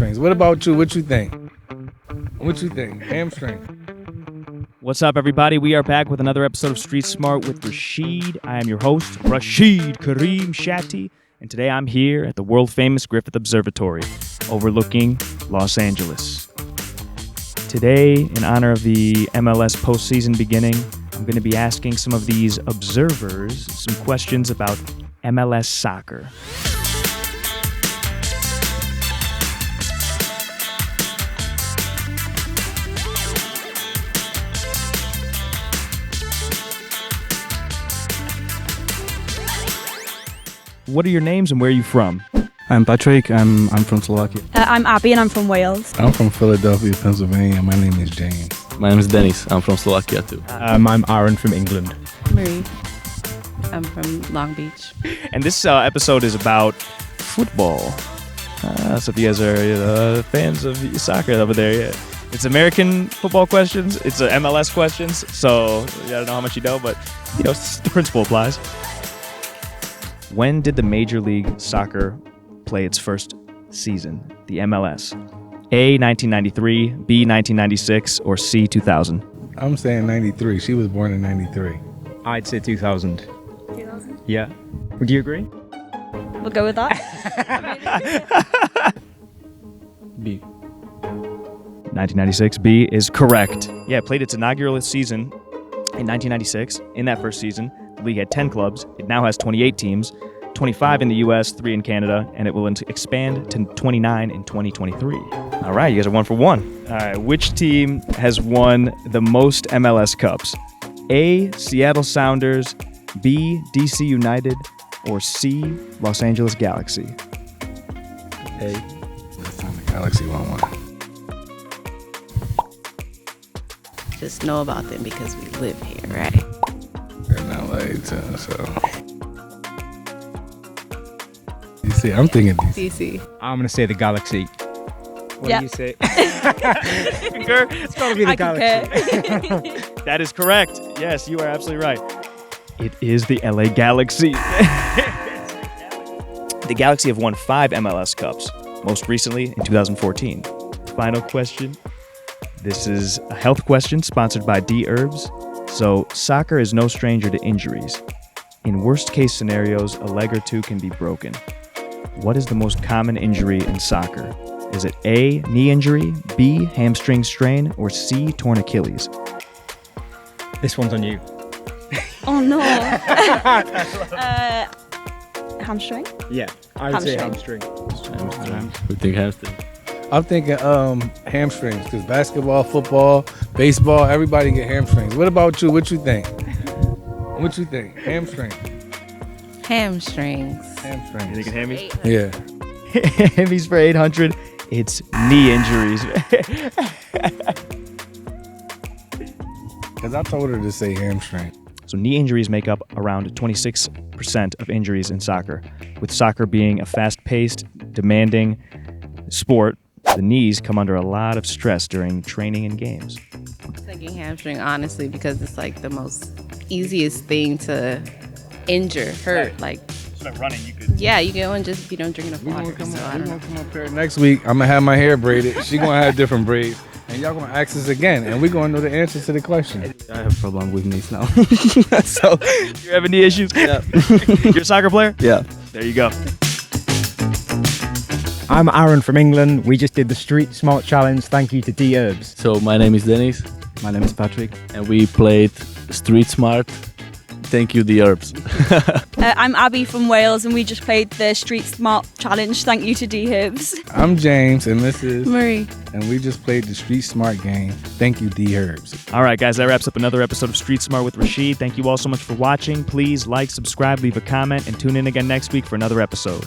hamstrings. What about you? What you think? What you think? Hamstring. What's up, everybody? We are back with another episode of Street Smart with Rashid. I am your host, Rashid Kareem Shatti, and today I'm here at the world-famous Griffith Observatory, overlooking Los Angeles. Today, in honor of the MLS postseason beginning, I'm going to be asking some of these observers some questions about MLS soccer. What are your names and where are you from? I'm Patrick. I'm from Slovakia. I'm Abby and I'm from Wales. I'm from Philadelphia, Pennsylvania. My name is James. My name is Dennis. I'm from Slovakia too. I'm Aaron from England. Marie. I'm from Long Beach. And this episode is about football. So if you guys are fans of soccer over there, yeah. It's American football questions. It's MLS questions. So I don't know how much you know, but you know the principle applies. When did the Major League Soccer play its first season, the MLS? A, 1993, B, 1996, or C, 2000? I'm saying 93. She was born in 93. I'd say 2000. 2000? Yeah. Would you agree? We'll go with that. B. 1996, B is correct. Yeah, it played its inaugural season in 1996. In that first season, the league had 10 clubs. It now has 28 teams, 25 in the U.S., 3 in Canada, and it will expand to 29 in 2023. All right, you guys are 1 for 1. All right, which team has won the most MLS Cups? A, Seattle Sounders, B, DC United, or C, Los Angeles Galaxy? A. This time the Galaxy won one. Just know about them because we live here, right? They're in LA too, so. You see, I'm thinking DC. DC. I'm going to say the Galaxy. What Yeah. do you say? Concur? It's got to be the I Galaxy. concur. That is correct. Yes, you are absolutely right. It is the LA Galaxy. The Galaxy have won 5 MLS Cups, most recently in 2014. Final question. This is a health question sponsored by Dherbs. So, soccer is no stranger to injuries. In worst-case scenarios, a leg or two can be broken. What is the most common injury in soccer? Is it A, knee injury, B, hamstring strain, or C, torn Achilles? This one's on you. Oh no. Hamstring? Yeah. I would say Hamstring. hamstring. We think hamstring. I'm thinking hamstrings, because basketball, football, baseball, everybody get hamstrings. What about you? What you think? What you think? Hamstring. Hamstrings. Hamstrings. You thinking hammies? Yeah. Hammies for 800. It's knee injuries. Because I told her to say hamstring. So knee injuries make up around 26% of injuries in soccer. With soccer being a fast-paced, demanding sport, the knees come under a lot of stress during training and games. I'm thinking hamstring, honestly, because it's like the most easiest thing to injure, hurt. Like, running, you could. yeah, you go and just, if you don't drink enough We're water. gonna come So I up, don't we know. gonna come up here next week. I'm gonna have my hair braided. She gonna have different braids, and y'all gonna ask us again, and we gonna know the answers to the question. I have a problem with knees now. So you're having knee issues? Yeah. You're a soccer player? Yeah. There you go. I'm Aaron from England. We just did the Street Smart Challenge. Thank you to Dherbs. So my name is Dennis, My name is Patrick. and we played Street Smart. Thank you, Dherbs. I'm Abby from Wales and we just played the Street Smart Challenge. Thank you to Dherbs. I'm James, and this is, Marie. and we just played the Street Smart game. Thank you, Dherbs. All right, guys, that wraps up another episode of Street Smart with Rashid. Thank you all so much for watching. Please like, subscribe, leave a comment, and tune in again next week for another episode.